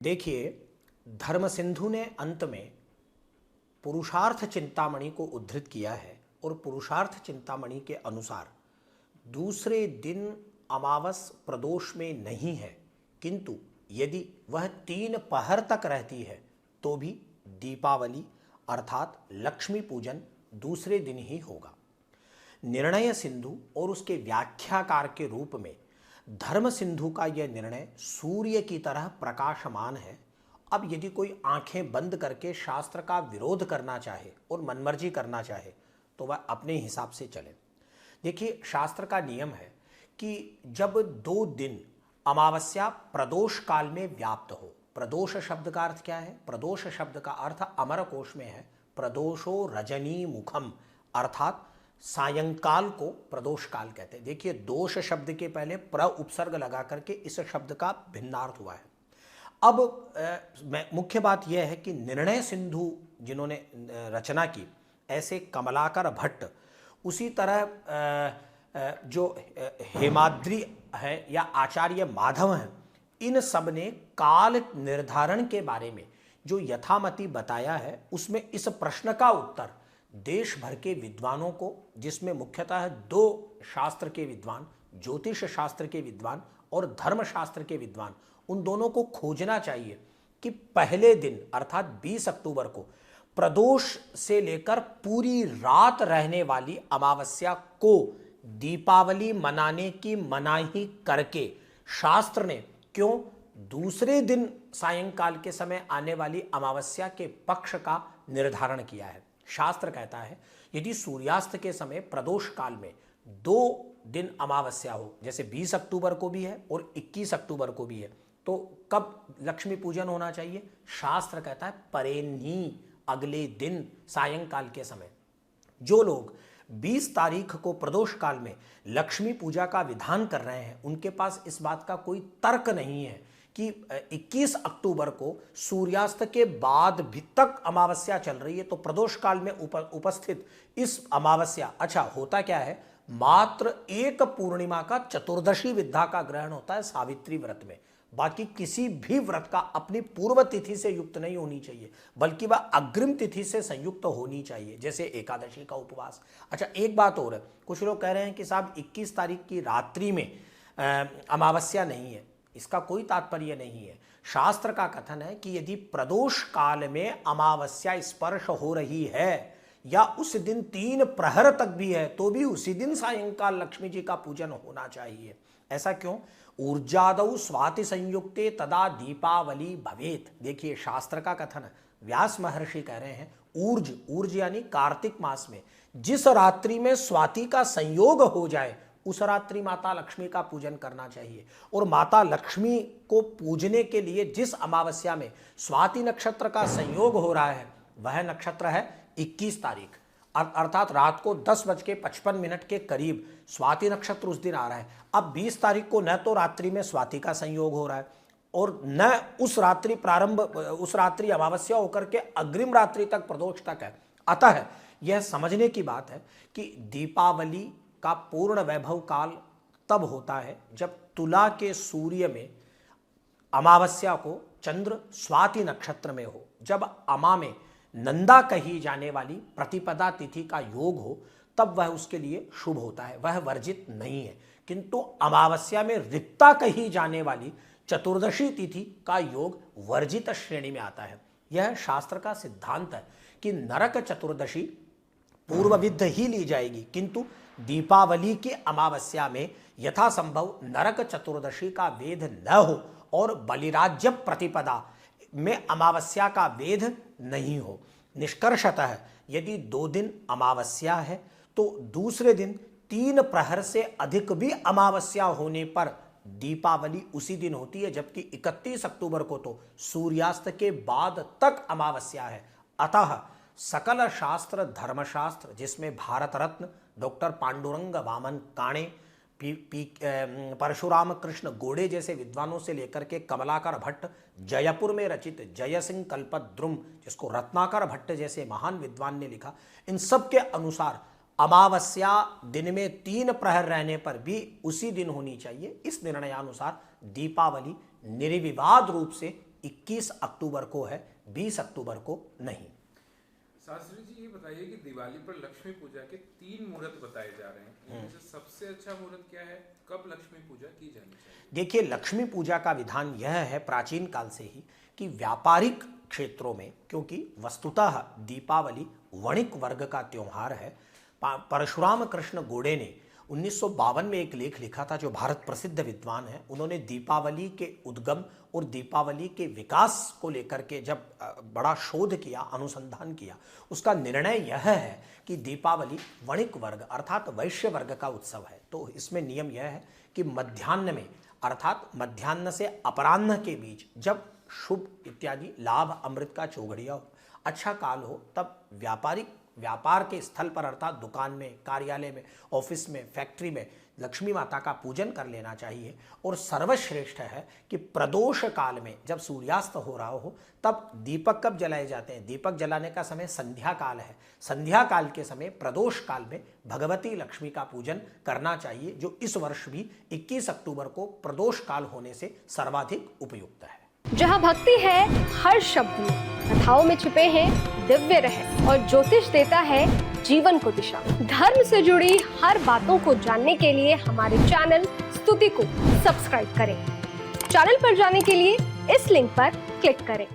देखिए, धर्म सिंधु ने अंत में पुरुषार्थ चिंतामणि को उद्धृत किया है और पुरुषार्थ चिंतामणि के अनुसार दूसरे दिन अमावस प्रदोष में नहीं है, किंतु यदि वह 3 पहर तक रहती है तो भी दीपावली अर्थात लक्ष्मी पूजन दूसरे दिन ही होगा। निर्णय सिंधु और उसके व्याख्याकार के रूप में धर्म सिंधु का यह निर्णय सूर्य की तरह प्रकाशमान है। अब यदि कोई आंखें बंद करके शास्त्र का विरोध करना चाहे और मनमर्जी करना चाहे तो वह अपने हिसाब से चले। देखिए, शास्त्र का नियम है कि जब 2 दिन अमावस्या प्रदोष काल में व्याप्त हो। प्रदोष शब्द का अर्थ क्या है? प्रदोष शब्द का अर्थ अमर कोश में है प्रदोषो रजनी मुखम, अर्थात सायंकाल को प्रदोष काल कहते हैं। देखिए, दोष शब्द के पहले प्र उपसर्ग लगा करके इस शब्द का भिन्नार्थ हुआ है। अब मुख्य बात यह है कि निर्णय सिंधु जिन्होंने रचना की, ऐसे कमलाकर भट्ट, उसी तरह जो हेमाद्रि है या आचार्य माधव हैं, इन सब ने काल निर्धारण के बारे में जो यथामति बताया है, उसमें इस प्रश्न का उत्तर देश भर के विद्वानों को, जिसमें मुख्यतः 2 शास्त्र के विद्वान, ज्योतिष शास्त्र के विद्वान और धर्मशास्त्र के विद्वान, उन दोनों को खोजना चाहिए कि पहले दिन अर्थात 20 अक्टूबर को प्रदोष से लेकर पूरी रात रहने वाली अमावस्या को दीपावली मनाने की मनाही करके शास्त्र ने क्यों दूसरे दिन सायंकाल के समय आने वाली अमावस्या के पक्ष का निर्धारण किया है। शास्त्र कहता है यदि सूर्यास्त के समय प्रदोष काल में 2 दिन अमावस्या हो, जैसे 20 अक्टूबर को भी है और 21 अक्टूबर को भी है, तो कब लक्ष्मी पूजन होना चाहिए? शास्त्र कहता है परेन्ही, अगले दिन सायंकाल के समय। जो लोग 20 तारीख को प्रदोष काल में लक्ष्मी पूजा का विधान कर रहे हैं, उनके पास इस बात का कोई तर्क नहीं है कि 21 अक्टूबर को सूर्यास्त के बाद भी तक अमावस्या चल रही है, तो प्रदोष काल में उपस्थित इस अमावस्या, अच्छा होता क्या है, मात्र एक पूर्णिमा का चतुर्दशी विद्या का ग्रहण होता है सावित्री व्रत में। बाकी किसी भी व्रत का अपनी पूर्व तिथि से युक्त नहीं होनी चाहिए, बल्कि वह अग्रिम तिथि से संयुक्त होनी चाहिए, जैसे एकादशी का उपवास। अच्छा, एक बात और है, कुछ लोग कह रहे हैं कि साहब 21 तारीख की रात्रि में अमावस्या नहीं है। इसका कोई तात्पर्य नहीं है। शास्त्र का कथन है कि यदि प्रदोष काल में अमावस्या स्पर्श हो रही है या उस दिन 3 प्रहर तक भी है, तो भी उसी दिन सायंकाल लक्ष्मी जी का पूजन होना चाहिए। ऐसा क्यों? ऊर्जादौ स्वाति संयुक्ते तदा दीपावली भवेत। देखिए, शास्त्र का कथन है, व्यास महर्षि कह रहे हैं ऊर्ज यानी कार्तिक मास में जिस रात्रि में स्वाति का संयोग हो जाए, उस रात्रि माता लक्ष्मी का पूजन करना चाहिए। और माता लक्ष्मी को पूजने के लिए जिस अमावस्या में स्वाति नक्षत्र का संयोग हो रहा है, वह नक्षत्र है 21 तारीख, अर्थात रात को 10:55 के करीब स्वाति नक्षत्र उस दिन आ रहा है। अब 20 तारीख को न तो रात्रि में स्वाति का संयोग हो रहा है और न उस रात्रि अमावस्या होकर के अग्रिम रात्रि तक प्रदोष तक है। अतः यह समझने की बात है कि दीपावली का पूर्ण वैभव काल तब होता है जब तुला के सूर्य में अमावस्या को चंद्र स्वाति नक्षत्र में हो, जब अमा में नंदा कही जाने वाली प्रतिपदा तिथि का योग हो, तब वह उसके लिए शुभ होता है, वह वर्जित नहीं है। किंतु अमावस्या में रिक्ता कही जाने वाली चतुर्दशी तिथि का योग वर्जित श्रेणी में आता है। यह शास्त्र का सिद्धांत है कि नरक चतुर्दशी पूर्वविद्ध ही ली जाएगी, किंतु दीपावली की अमावस्या में यथासंभव नरक चतुर्दशी का वेद न हो और बलिराज्य प्रतिपदा में अमावस्या का वेद नहीं हो। निष्कर्षतः यदि 2 दिन अमावस्या है तो दूसरे दिन 3 प्रहर से अधिक भी अमावस्या होने पर दीपावली उसी दिन होती है, जबकि 31 अक्टूबर को तो सूर्यास्त के बाद तक अमावस्या है। अतः सकल शास्त्र धर्मशास्त्र, जिसमें भारत रत्न डॉक्टर पांडुरंग वामन काणे, परशुराम कृष्ण गोड़े जैसे विद्वानों से लेकर के कमलाकर भट्ट, जयपुर में रचित जय सिंह कल्पद्रुम, जिसको रत्नाकर भट्ट जैसे महान विद्वान ने लिखा, इन सब के अनुसार अमावस्या दिन में 3 प्रहर रहने पर भी उसी दिन होनी चाहिए। इस निर्णयानुसार दीपावली निर्विवाद रूप से 21 अक्टूबर को है, 20 अक्टूबर को नहीं। शास्त्री जी, ये बताइए कि दिवाली पर लक्ष्मी पूजा के 3 मुहूर्त बताए जा रहे हैं, इनमें से सबसे अच्छा मुहूर्त क्या है, कब लक्ष्मी पूजा की जानी चाहिए? देखिए, लक्ष्मी पूजा का विधान यह है प्राचीन काल से ही कि व्यापारिक क्षेत्रों में, क्योंकि वस्तुतः दीपावली वणिक वर्ग का त्योहार है। परशुराम कृष्ण गोड़े ने 1952 में एक लेख लिखा था, जो भारत प्रसिद्ध विद्वान है। उन्होंने दीपावली के उद्गम और दीपावली के विकास को लेकर के जब बड़ा शोध किया, अनुसंधान किया, उसका निर्णय यह है कि दीपावली वणिक वर्ग अर्थात वैश्य वर्ग का उत्सव है। तो इसमें नियम यह है कि मध्याह्न में अर्थात मध्याह्न से अपराह्न के बीच जब शुभ इत्यादि लाभ अमृत का चौघड़िया हो, अच्छा काल हो, तब व्यापार के स्थल पर अर्थात दुकान में, कार्यालय में, ऑफिस में, फैक्ट्री में लक्ष्मी माता का पूजन कर लेना चाहिए। और सर्वश्रेष्ठ है कि प्रदोष काल में जब सूर्यास्त हो रहा हो, तब दीपक कब जलाए जाते हैं? दीपक जलाने का समय संध्या काल है। संध्या काल के समय प्रदोष काल में भगवती लक्ष्मी का पूजन करना चाहिए, जो इस वर्ष भी 21 अक्टूबर को प्रदोष काल होने से सर्वाधिक उपयुक्त है। जहाँ भक्ति है हर शब्द में, कथाओं में छुपे हैं दिव्य रहस्य और ज्योतिष देता है जीवन को दिशा। धर्म से जुड़ी हर बातों को जानने के लिए हमारे चैनल स्तुति को सब्सक्राइब करें। चैनल पर जाने के लिए इस लिंक पर क्लिक करें।